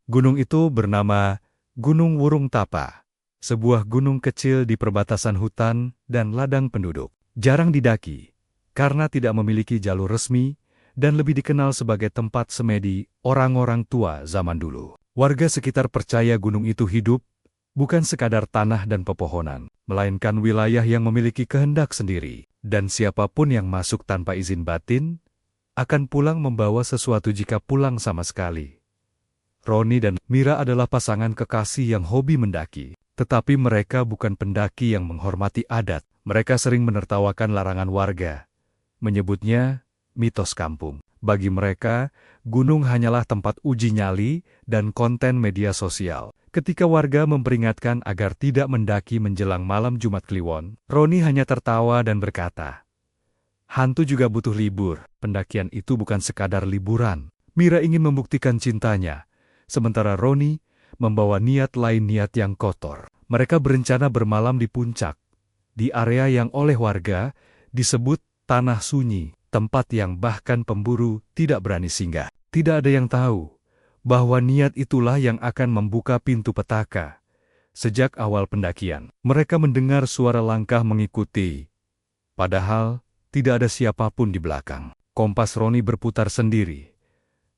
Gunung itu bernama Gunung Wurung Tapa, sebuah gunung kecil di perbatasan hutan dan ladang penduduk. Jarang didaki, karena tidak memiliki jalur resmi dan lebih dikenal sebagai tempat semedi orang-orang tua zaman dulu. Warga sekitar percaya gunung itu hidup, bukan sekadar tanah dan pepohonan, melainkan wilayah yang memiliki kehendak sendiri. Dan siapapun yang masuk tanpa izin batin, akan pulang membawa sesuatu jika pulang sama sekali. Roni dan Mira adalah pasangan kekasih yang hobi mendaki, tetapi mereka bukan pendaki yang menghormati adat. Mereka sering menertawakan larangan warga, menyebutnya mitos kampung. Bagi mereka, gunung hanyalah tempat uji nyali dan konten media sosial. Ketika warga memperingatkan agar tidak mendaki menjelang malam Jumat Kliwon, Roni hanya tertawa dan berkata, "Hantu juga butuh libur, pendakian itu bukan sekadar liburan." Mira ingin membuktikan cintanya, sementara Roni membawa niat lain, niat yang kotor. Mereka berencana bermalam di puncak, di area yang oleh warga disebut Tanah Sunyi, tempat yang bahkan pemburu tidak berani singgah. Tidak ada yang tahu bahwa niat itulah yang akan membuka pintu petaka. Sejak awal pendakian, mereka mendengar suara langkah mengikuti, padahal tidak ada siapapun di belakang. Kompas Roni berputar sendiri,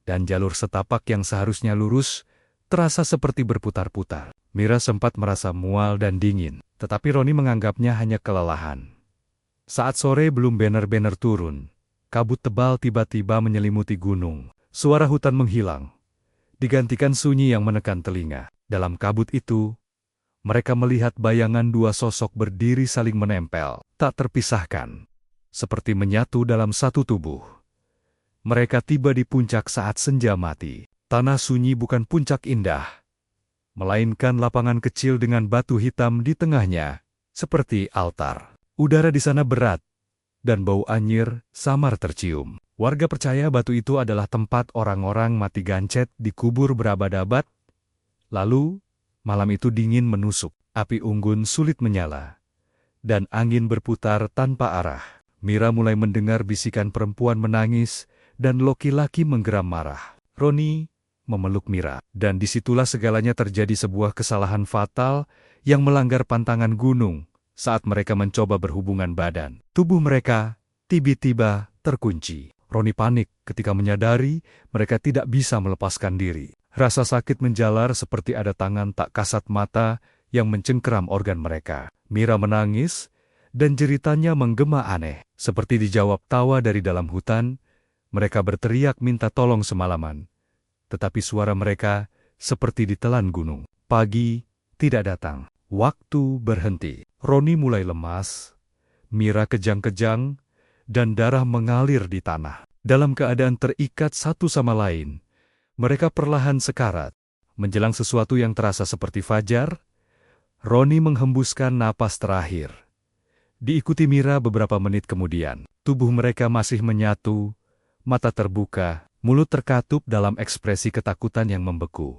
dan jalur setapak yang seharusnya lurus terasa seperti berputar-putar. Mira sempat merasa mual dan dingin, tetapi Roni menganggapnya hanya kelelahan. Saat sore belum benar-benar turun, kabut tebal tiba-tiba menyelimuti gunung. Suara hutan menghilang, digantikan sunyi yang menekan telinga. Dalam kabut itu, mereka melihat bayangan dua sosok berdiri saling menempel, tak terpisahkan, seperti menyatu dalam satu tubuh. Mereka tiba di puncak saat senja mati. Tanah Sunyi bukan puncak indah, melainkan lapangan kecil dengan batu hitam di tengahnya, seperti altar. Udara di sana berat, dan bau anyir samar tercium. Warga percaya batu itu adalah tempat orang-orang mati gancet dikubur berabad-abad. Lalu, malam itu dingin menusuk, api unggun sulit menyala, dan angin berputar tanpa arah. Mira mulai mendengar bisikan perempuan menangis, dan laki-laki menggeram marah. Roni memeluk Mira, dan disitulah segalanya terjadi. Sebuah kesalahan fatal yang melanggar pantangan gunung. Saat mereka mencoba berhubungan badan, tubuh mereka tiba-tiba terkunci. Roni panik ketika menyadari mereka tidak bisa melepaskan diri. Rasa sakit menjalar seperti ada tangan tak kasat mata yang mencengkeram organ mereka. Mira menangis, dan jeritannya menggema aneh. Seperti dijawab tawa dari dalam hutan, mereka berteriak minta tolong semalaman. Tetapi suara mereka seperti ditelan gunung. Pagi tidak datang. Waktu berhenti. Roni mulai lemas, Mira kejang-kejang, dan darah mengalir di tanah. Dalam keadaan terikat satu sama lain, mereka perlahan sekarat. Menjelang sesuatu yang terasa seperti fajar, Roni menghembuskan napas terakhir. Diikuti Mira beberapa menit kemudian. Tubuh mereka masih menyatu, mata terbuka, mulut terkatup dalam ekspresi ketakutan yang membeku.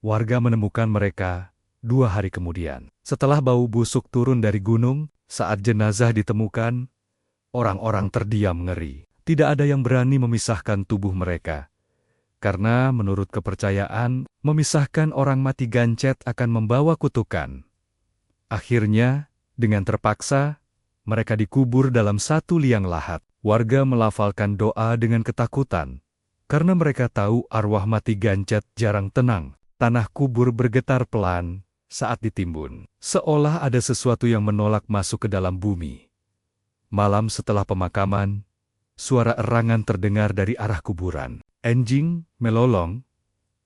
Warga menemukan mereka 2 hari kemudian. Setelah bau busuk turun dari gunung, saat jenazah ditemukan, orang-orang terdiam ngeri. Tidak ada yang berani memisahkan tubuh mereka. Karena menurut kepercayaan, memisahkan orang mati gancet akan membawa kutukan. Akhirnya, dengan terpaksa, mereka dikubur dalam satu liang lahat. Warga melafalkan doa dengan ketakutan, karena mereka tahu arwah mati gancet jarang tenang. Tanah kubur bergetar pelan saat ditimbun, seolah ada sesuatu yang menolak masuk ke dalam bumi. Malam setelah pemakaman, suara erangan terdengar dari arah kuburan. Anjing melolong,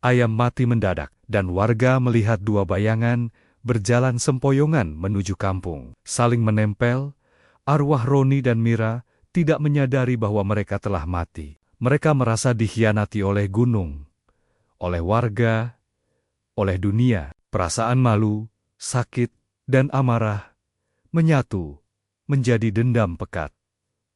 ayam mati mendadak, dan warga melihat 2 bayangan berjalan sempoyongan menuju kampung. Saling menempel, arwah Roni dan Mira tidak menyadari bahwa mereka telah mati. Mereka merasa dikhianati oleh gunung, oleh warga, oleh dunia. Perasaan malu, sakit, dan amarah menyatu menjadi dendam pekat.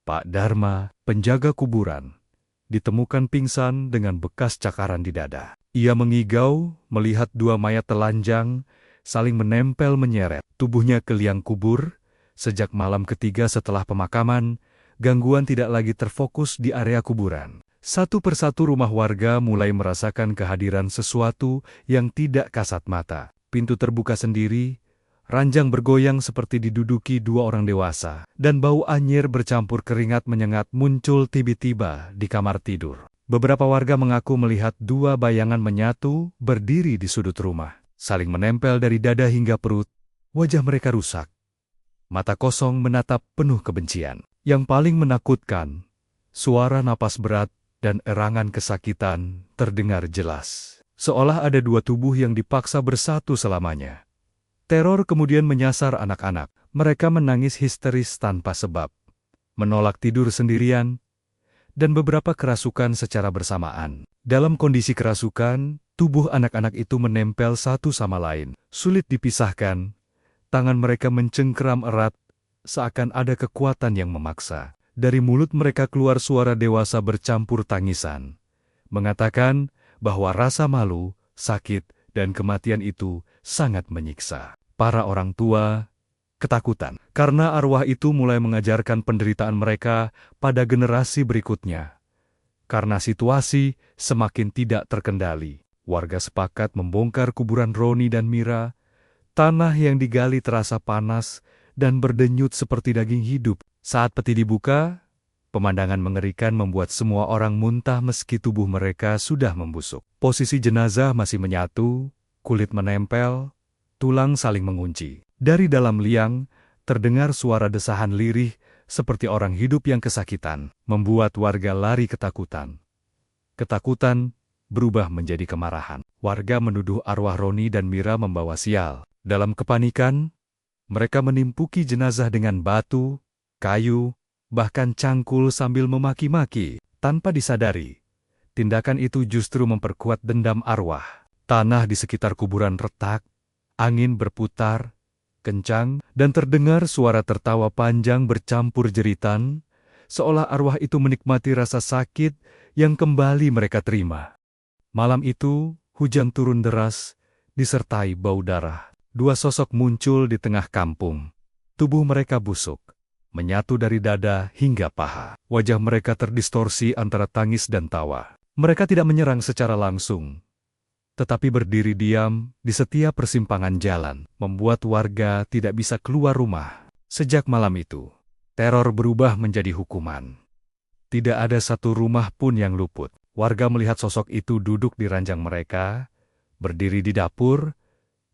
Pak Dharma, penjaga kuburan, ditemukan pingsan dengan bekas cakaran di dada. Ia mengigau melihat 2 mayat telanjang saling menempel menyeret. Tubuhnya ke liang kubur. Sejak malam ketiga setelah pemakaman, gangguan tidak lagi terfokus di area kuburan. Satu persatu rumah warga mulai merasakan kehadiran sesuatu yang tidak kasat mata. Pintu terbuka sendiri, ranjang bergoyang seperti diduduki dua orang dewasa, dan bau anyir bercampur keringat menyengat muncul tiba-tiba di kamar tidur. Beberapa warga mengaku melihat dua bayangan menyatu berdiri di sudut rumah, saling menempel dari dada hingga perut. Wajah mereka rusak, mata kosong menatap penuh kebencian. Yang paling menakutkan, suara napas berat dan erangan kesakitan terdengar jelas. Seolah ada dua tubuh yang dipaksa bersatu selamanya. Teror kemudian menyasar anak-anak. Mereka menangis histeris tanpa sebab, menolak tidur sendirian, dan beberapa kerasukan secara bersamaan. Dalam kondisi kerasukan, tubuh anak-anak itu menempel satu sama lain, sulit dipisahkan. Tangan mereka mencengkeram erat, seakan ada kekuatan yang memaksa. Dari mulut mereka keluar suara dewasa bercampur tangisan, mengatakan bahwa rasa malu, sakit, dan kematian itu sangat menyiksa. Para orang tua ketakutan, karena arwah itu mulai mengajarkan penderitaan mereka pada generasi berikutnya. Karena situasi semakin tidak terkendali, warga sepakat membongkar kuburan Roni dan Mira. Tanah yang digali terasa panas dan berdenyut seperti daging hidup. Saat peti dibuka, pemandangan mengerikan membuat semua orang muntah meski tubuh mereka sudah membusuk. Posisi jenazah masih menyatu, kulit menempel, tulang saling mengunci. Dari dalam liang, terdengar suara desahan lirih seperti orang hidup yang kesakitan, membuat warga lari ketakutan. Ketakutan berubah menjadi kemarahan. Warga menuduh arwah Roni dan Mira membawa sial. Dalam kepanikan, mereka menimpuki jenazah dengan batu, kayu, bahkan cangkul sambil memaki-maki. Tanpa disadari, tindakan itu justru memperkuat dendam arwah. Tanah di sekitar kuburan retak, angin berputar kencang, dan terdengar suara tertawa panjang bercampur jeritan, seolah arwah itu menikmati rasa sakit yang kembali mereka terima. Malam itu, hujan turun deras, disertai bau darah. Dua sosok muncul di tengah kampung. Tubuh mereka busuk, menyatu dari dada hingga paha. Wajah mereka terdistorsi antara tangis dan tawa. Mereka tidak menyerang secara langsung, tetapi berdiri diam di setiap persimpangan jalan, membuat warga tidak bisa keluar rumah. Sejak malam itu, teror berubah menjadi hukuman. Tidak ada satu rumah pun yang luput. Warga melihat sosok itu duduk di ranjang mereka, berdiri di dapur,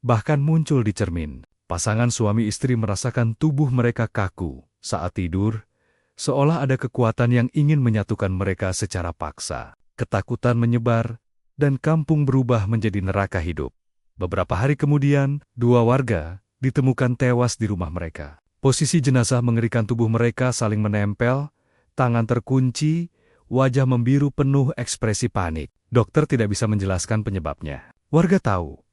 bahkan muncul di cermin. Pasangan suami istri merasakan tubuh mereka kaku saat tidur, seolah ada kekuatan yang ingin menyatukan mereka secara paksa. Ketakutan menyebar, dan kampung berubah menjadi neraka hidup. Beberapa hari kemudian, dua warga ditemukan tewas di rumah mereka. Posisi jenazah mengerikan, tubuh mereka saling menempel, tangan terkunci, wajah membiru penuh ekspresi panik. Dokter tidak bisa menjelaskan penyebabnya. Warga tahu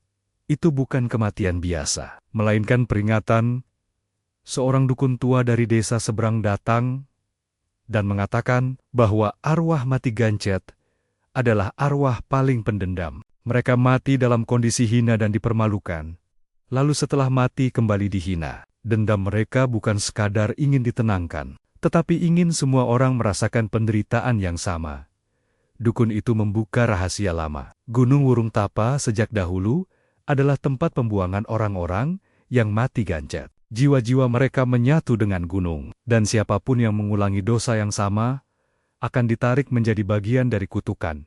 itu bukan kematian biasa, melainkan peringatan. Seorang dukun tua dari desa seberang datang dan mengatakan bahwa arwah mati gancet adalah arwah paling pendendam. Mereka mati dalam kondisi hina dan dipermalukan. Lalu setelah mati kembali dihina. Dendam mereka bukan sekadar ingin ditenangkan, tetapi ingin semua orang merasakan penderitaan yang sama. Dukun itu membuka rahasia lama. Gunung Wurung Tapa sejak dahulu adalah tempat pembuangan orang-orang yang mati gancet. Jiwa-jiwa mereka menyatu dengan gunung, dan siapapun yang mengulangi dosa yang sama akan ditarik menjadi bagian dari kutukan.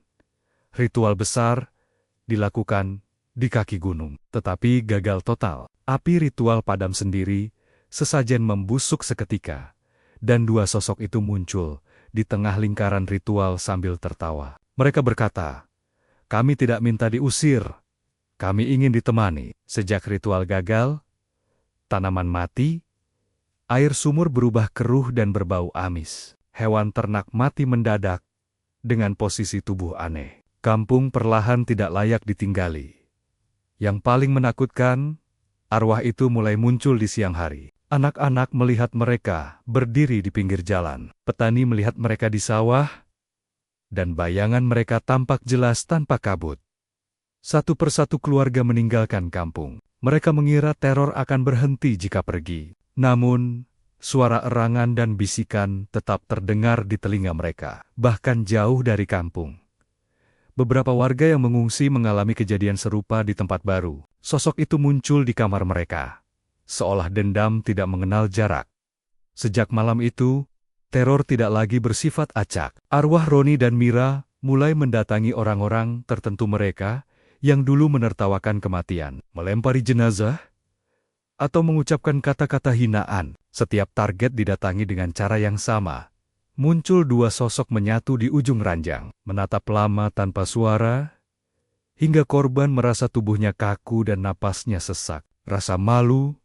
Ritual besar dilakukan di kaki gunung, tetapi gagal total. Api ritual padam sendiri, sesajen membusuk seketika, dan dua sosok itu muncul di tengah lingkaran ritual sambil tertawa. Mereka berkata, "Kami tidak minta diusir, kami ingin ditemani." Sejak ritual gagal, tanaman mati, air sumur berubah keruh dan berbau amis. Hewan ternak mati mendadak dengan posisi tubuh aneh. Kampung perlahan tidak layak ditinggali. Yang paling menakutkan, arwah itu mulai muncul di siang hari. Anak-anak melihat mereka berdiri di pinggir jalan. Petani melihat mereka di sawah, dan bayangan mereka tampak jelas tanpa kabut. Satu persatu keluarga meninggalkan kampung. Mereka mengira teror akan berhenti jika pergi. Namun, suara erangan dan bisikan tetap terdengar di telinga mereka, bahkan jauh dari kampung. Beberapa warga yang mengungsi mengalami kejadian serupa di tempat baru. Sosok itu muncul di kamar mereka, seolah dendam tidak mengenal jarak. Sejak malam itu, teror tidak lagi bersifat acak. Arwah Roni dan Mira mulai mendatangi orang-orang tertentu mereka yang dulu menertawakan kematian, melempari jenazah, atau mengucapkan kata-kata hinaan. Setiap target didatangi dengan cara yang sama. Muncul dua sosok menyatu di ujung ranjang, menatap lama tanpa suara, hingga korban merasa tubuhnya kaku dan napasnya sesak. Rasa malu,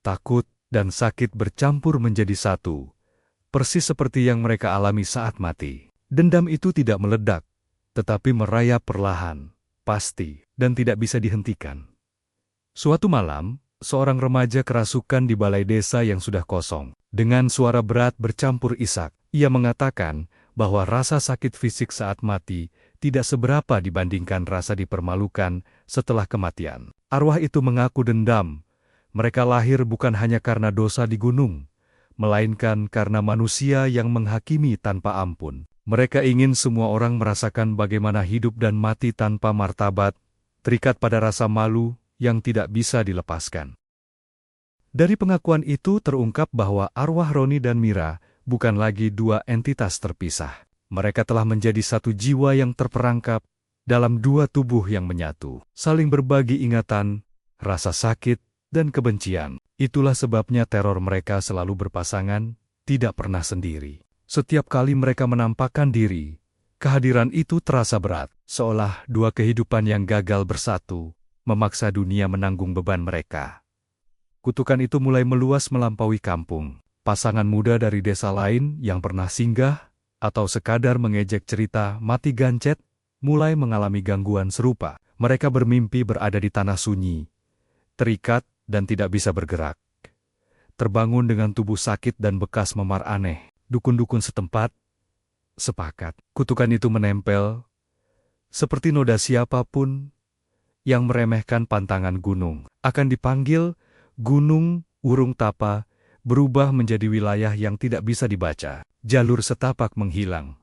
takut, dan sakit bercampur menjadi satu, persis seperti yang mereka alami saat mati. Dendam itu tidak meledak, tetapi merayap perlahan, pasti, dan tidak bisa dihentikan. Suatu malam, seorang remaja kerasukan di balai desa yang sudah kosong. Dengan suara berat bercampur isak, ia mengatakan bahwa rasa sakit fisik saat mati tidak seberapa dibandingkan rasa dipermalukan setelah kematian. Arwah itu mengaku dendam. Mereka lahir bukan hanya karena dosa di gunung, melainkan karena manusia yang menghakimi tanpa ampun. Mereka ingin semua orang merasakan bagaimana hidup dan mati tanpa martabat, terikat pada rasa malu yang tidak bisa dilepaskan. Dari pengakuan itu terungkap bahwa arwah Roni dan Mira bukan lagi dua entitas terpisah. Mereka telah menjadi satu jiwa yang terperangkap dalam dua tubuh yang menyatu, saling berbagi ingatan, rasa sakit, dan kebencian. Itulah sebabnya teror mereka selalu berpasangan, tidak pernah sendiri. Setiap kali mereka menampakkan diri, kehadiran itu terasa berat, seolah dua kehidupan yang gagal bersatu, memaksa dunia menanggung beban mereka. Kutukan itu mulai meluas melampaui kampung. Pasangan muda dari desa lain yang pernah singgah atau sekadar mengejek cerita mati gancet mulai mengalami gangguan serupa. Mereka bermimpi berada di tanah sunyi, terikat dan tidak bisa bergerak. Terbangun dengan tubuh sakit dan bekas memar aneh. Dukun-dukun setempat sepakat kutukan itu menempel seperti noda siapapun yang meremehkan pantangan gunung akan dipanggil Gunung Wurung Tapa, berubah menjadi wilayah yang tidak bisa dibaca. Jalur setapak menghilang.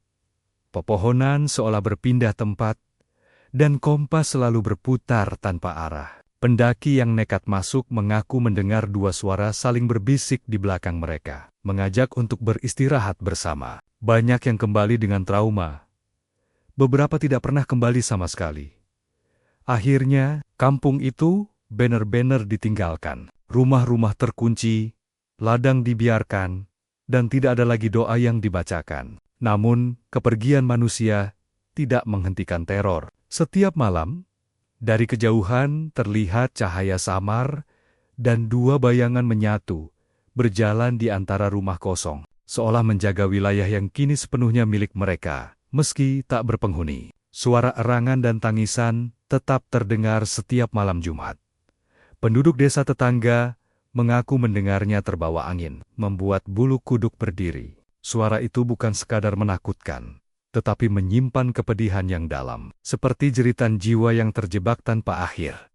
Pepohonan seolah berpindah tempat, dan kompas selalu berputar tanpa arah. Pendaki yang nekat masuk mengaku mendengar dua suara saling berbisik di belakang mereka, mengajak untuk beristirahat bersama. Banyak yang kembali dengan trauma. Beberapa tidak pernah kembali sama sekali. Akhirnya, kampung itu benar-benar ditinggalkan. Rumah-rumah terkunci, ladang dibiarkan, dan tidak ada lagi doa yang dibacakan. Namun, kepergian manusia tidak menghentikan teror. Setiap malam, dari kejauhan terlihat cahaya samar, dan dua bayangan menyatu, berjalan di antara rumah kosong, seolah menjaga wilayah yang kini sepenuhnya milik mereka, meski tak berpenghuni. Suara erangan dan tangisan tetap terdengar setiap malam Jumat. Penduduk desa tetangga mengaku mendengarnya terbawa angin, membuat bulu kuduk berdiri. Suara itu bukan sekadar menakutkan, tetapi menyimpan kepedihan yang dalam, seperti jeritan jiwa yang terjebak tanpa akhir.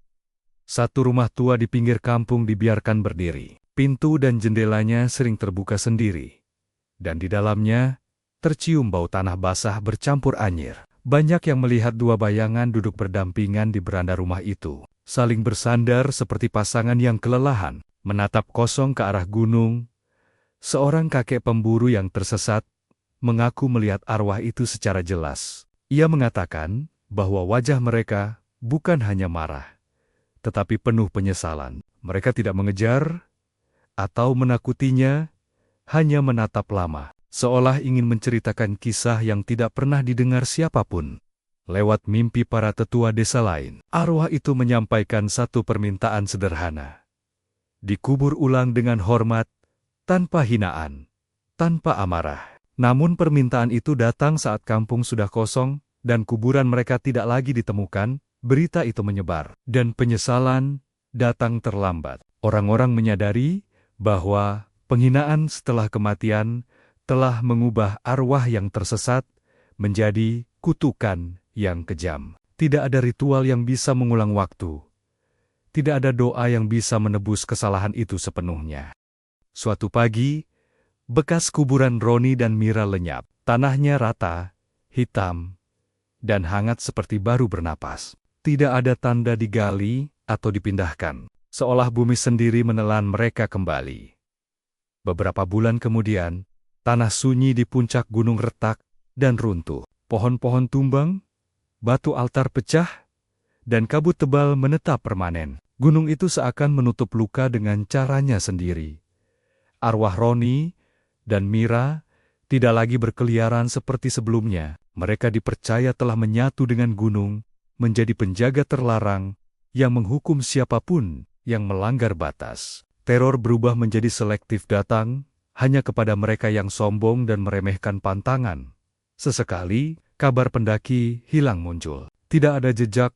Satu rumah tua di pinggir kampung dibiarkan berdiri. Pintu dan jendelanya sering terbuka sendiri, dan di dalamnya tercium bau tanah basah bercampur anyir. Banyak yang melihat dua bayangan duduk berdampingan di beranda rumah itu, saling bersandar seperti pasangan yang kelelahan, menatap kosong ke arah gunung. Seorang kakek pemburu yang tersesat mengaku melihat arwah itu secara jelas. Ia mengatakan bahwa wajah mereka bukan hanya marah, tetapi penuh penyesalan. Mereka tidak mengejar atau menakutinya, hanya menatap lama, seolah ingin menceritakan kisah yang tidak pernah didengar siapapun. Lewat mimpi para tetua desa lain, arwah itu menyampaikan satu permintaan sederhana. Dikubur ulang dengan hormat, tanpa hinaan, tanpa amarah. Namun permintaan itu datang saat kampung sudah kosong, dan kuburan mereka tidak lagi ditemukan. Berita itu menyebar, dan penyesalan datang terlambat. Orang-orang menyadari bahwa penghinaan setelah kematian telah mengubah arwah yang tersesat menjadi kutukan yang kejam. Tidak ada ritual yang bisa mengulang waktu. Tidak ada doa yang bisa menebus kesalahan itu sepenuhnya. Suatu pagi, Bekas kuburan Roni dan Mira lenyap. Tanahnya rata, hitam, dan hangat seperti baru bernapas. Tidak ada tanda digali atau dipindahkan, seolah bumi sendiri menelan mereka kembali. Beberapa bulan kemudian, tanah sunyi di puncak gunung retak dan runtuh. Pohon-pohon tumbang, batu altar pecah, dan kabut tebal menetap permanen. Gunung itu seakan menutup luka dengan caranya sendiri. Arwah Roni dan Mira tidak lagi berkeliaran seperti sebelumnya. Mereka dipercaya telah menyatu dengan gunung, menjadi penjaga terlarang yang menghukum siapapun yang melanggar batas. Teror berubah menjadi selektif, datang hanya kepada mereka yang sombong dan meremehkan pantangan. Sesekali, kabar pendaki hilang muncul. Tidak ada jejak,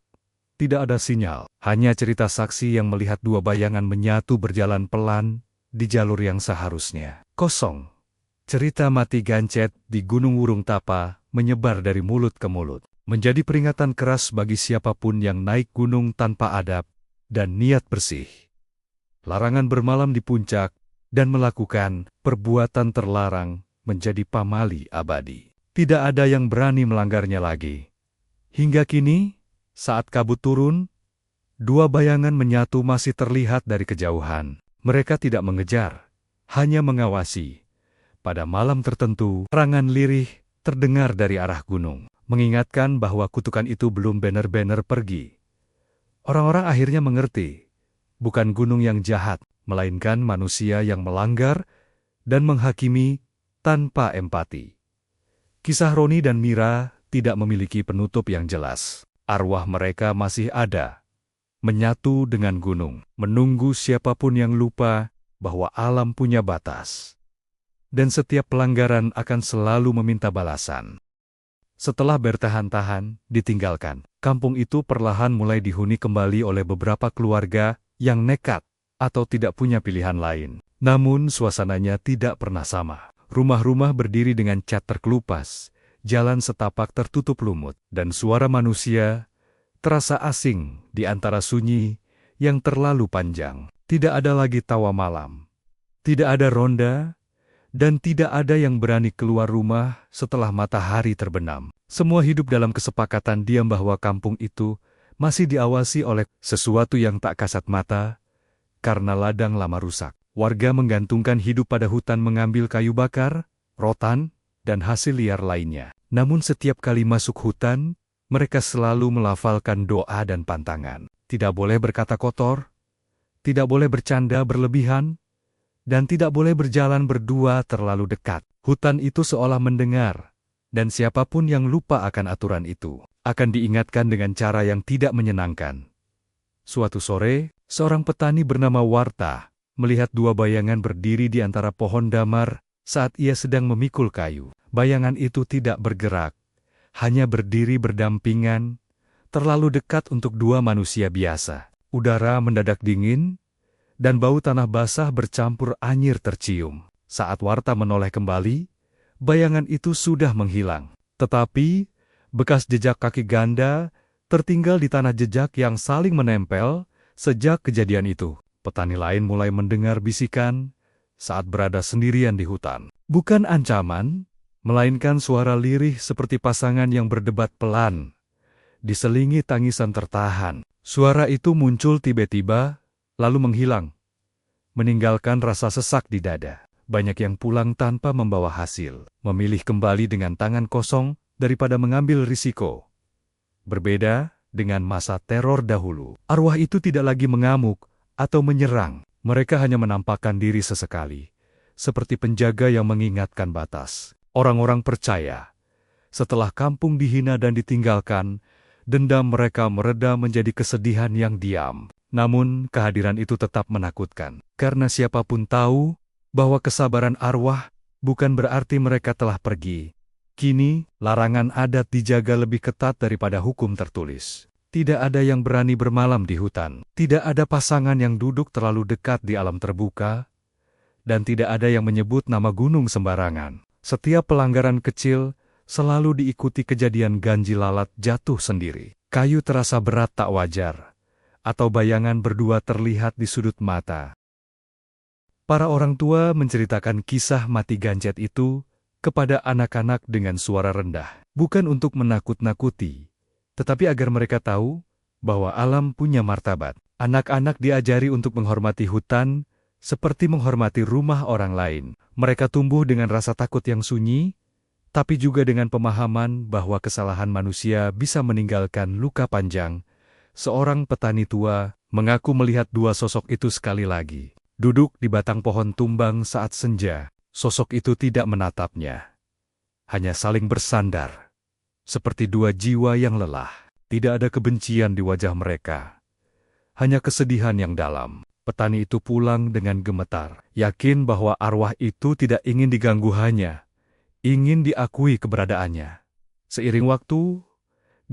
tidak ada sinyal. Hanya cerita saksi yang melihat dua bayangan menyatu berjalan pelan di jalur yang seharusnya kosong. Cerita mati gancet di Gunung Wurung Tapa menyebar dari mulut ke mulut, menjadi peringatan keras bagi siapapun yang naik gunung tanpa adab dan niat bersih. Larangan bermalam di puncak dan melakukan perbuatan terlarang menjadi pamali abadi. Tidak ada yang berani melanggarnya lagi. Hingga kini, saat kabut turun, dua bayangan menyatu masih terlihat dari kejauhan. Mereka tidak mengejar, hanya mengawasi. Pada malam tertentu, serangan lirih terdengar dari arah gunung, mengingatkan bahwa kutukan itu belum benar-benar pergi. Orang-orang akhirnya mengerti, bukan gunung yang jahat, melainkan manusia yang melanggar dan menghakimi tanpa empati. Kisah Roni dan Mira tidak memiliki penutup yang jelas. Arwah mereka masih ada, menyatu dengan gunung, menunggu siapapun yang lupa bahwa alam punya batas. Dan setiap pelanggaran akan selalu meminta balasan. Setelah bertahan-tahan, ditinggalkan, kampung itu perlahan mulai dihuni kembali oleh beberapa keluarga yang nekat atau tidak punya pilihan lain. Namun suasananya tidak pernah sama. Rumah-rumah berdiri dengan cat terkelupas, jalan setapak tertutup lumut, dan suara manusia terasa asing di antara sunyi yang terlalu panjang. Tidak ada lagi tawa malam, tidak ada ronda, dan tidak ada yang berani keluar rumah setelah matahari terbenam. Semua hidup dalam kesepakatan diam bahwa kampung itu masih diawasi oleh sesuatu yang tak kasat mata, karena ladang lama rusak. Warga menggantungkan hidup pada hutan, mengambil kayu bakar, rotan, dan hasil liar lainnya. Namun setiap kali masuk hutan, mereka selalu melafalkan doa dan pantangan. Tidak boleh berkata kotor, tidak boleh bercanda berlebihan, dan tidak boleh berjalan berdua terlalu dekat. Hutan itu seolah mendengar, dan siapapun yang lupa akan aturan itu akan diingatkan dengan cara yang tidak menyenangkan. Suatu sore, seorang petani bernama Warta melihat dua bayangan berdiri di antara pohon damar saat ia sedang memikul kayu. Bayangan itu tidak bergerak, hanya berdiri berdampingan, terlalu dekat untuk dua manusia biasa. Udara mendadak dingin, dan bau tanah basah bercampur anyir tercium. Saat Warta menoleh kembali, bayangan itu sudah menghilang. Tetapi, bekas jejak kaki ganda tertinggal di tanah jejak yang saling menempel sejak kejadian itu. Petani lain mulai mendengar bisikan saat berada sendirian di hutan. Bukan ancaman, melainkan suara lirih seperti pasangan yang berdebat pelan, diselingi tangisan tertahan. Suara itu muncul tiba-tiba, lalu menghilang, meninggalkan rasa sesak di dada. Banyak yang pulang tanpa membawa hasil, memilih kembali dengan tangan kosong daripada mengambil risiko. Berbeda dengan masa teror dahulu, arwah itu tidak lagi mengamuk atau menyerang. Mereka hanya menampakkan diri sesekali, seperti penjaga yang mengingatkan batas. Orang-orang percaya, setelah kampung dihina dan ditinggalkan, dendam mereka mereda menjadi kesedihan yang diam. Namun, kehadiran itu tetap menakutkan, karena siapapun tahu bahwa kesabaran arwah bukan berarti mereka telah pergi. Kini, larangan adat dijaga lebih ketat daripada hukum tertulis. Tidak ada yang berani bermalam di hutan, tidak ada pasangan yang duduk terlalu dekat di alam terbuka, dan tidak ada yang menyebut nama gunung sembarangan. Setiap pelanggaran kecil selalu diikuti kejadian ganjil lalat jatuh sendiri. Kayu terasa berat tak wajar, atau bayangan berdua terlihat di sudut mata. Para orang tua menceritakan kisah mati gancet itu kepada anak-anak dengan suara rendah. Bukan untuk menakut-nakuti, tetapi agar mereka tahu bahwa alam punya martabat. Anak-anak diajari untuk menghormati hutan seperti menghormati rumah orang lain. Mereka tumbuh dengan rasa takut yang sunyi, tapi juga dengan pemahaman bahwa kesalahan manusia bisa meninggalkan luka panjang. Seorang petani tua mengaku melihat dua sosok itu sekali lagi. Duduk di batang pohon tumbang saat senja, sosok itu tidak menatapnya. Hanya saling bersandar, seperti dua jiwa yang lelah. Tidak ada kebencian di wajah mereka, hanya kesedihan yang dalam. Petani itu pulang dengan gemetar, yakin bahwa arwah itu tidak ingin diganggu, hanya ingin diakui keberadaannya. Seiring waktu,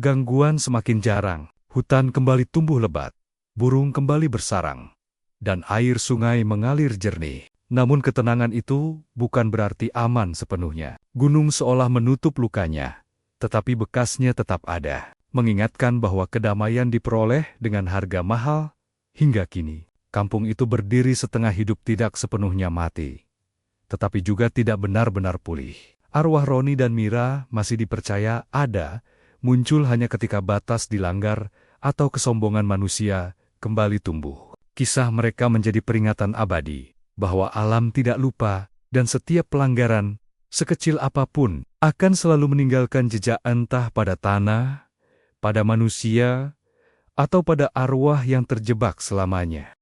gangguan semakin jarang. Hutan kembali tumbuh lebat, burung kembali bersarang, dan air sungai mengalir jernih. Namun ketenangan itu bukan berarti aman sepenuhnya. Gunung seolah menutup lukanya, tetapi bekasnya tetap ada, mengingatkan bahwa kedamaian diperoleh dengan harga mahal. Hingga kini, kampung itu berdiri setengah hidup, tidak sepenuhnya mati, tetapi juga tidak benar-benar pulih. Arwah Roni dan Mira masih dipercaya ada, muncul hanya ketika batas dilanggar atau kesombongan manusia kembali tumbuh. Kisah mereka menjadi peringatan abadi bahwa alam tidak lupa dan setiap pelanggaran, sekecil apapun, akan selalu meninggalkan jejak, entah pada tanah, pada manusia, atau pada arwah yang terjebak selamanya.